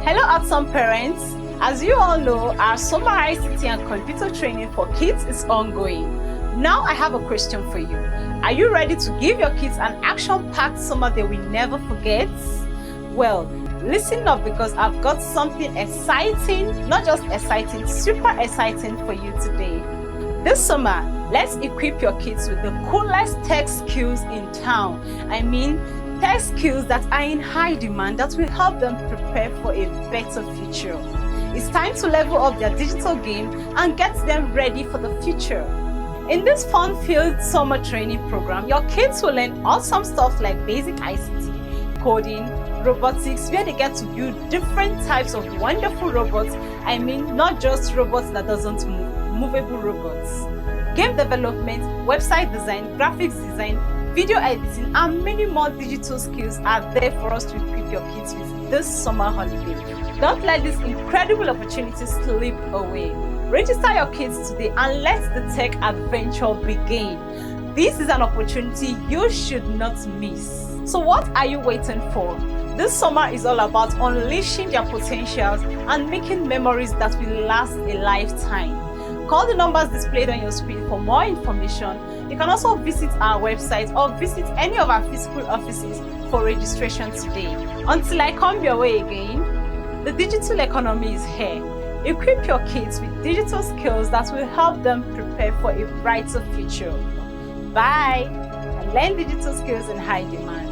Hello awesome parents. As you all know, our summer ICT and computer training for kids is ongoing. Now I have a question for you. Are you ready to give your kids an action-packed summer they will never forget? Well, listen up because I've got something exciting, not just exciting, super exciting for you today. This summer, let's equip your kids with the coolest tech skills in town. I mean, tech skills that are in high demand that will help them prepare for a better future. It's time to level up their digital game and get them ready for the future. In this fun-filled summer training program, your kids will learn awesome stuff like basic ICT, coding, robotics, where they get to build different types of wonderful robots. I mean, not just robots that doesn't move, movable robots. Game development, website design, graphics design, video editing, and many more digital skills are there for us to equip your kids with this summer holiday. Don't let this incredible opportunity slip away. Register your kids today and let the tech adventure begin. This is an opportunity you should not miss. So what are you waiting for? This summer is all about unleashing their potentials and making memories that will last a lifetime. Call the numbers displayed on your screen for more information. You can also visit our website or visit any of our physical offices for registration today. Until I come your way again, the digital economy is here. Equip your kids with digital skills that will help them prepare for a brighter future. Bye, and learn digital skills in high demand.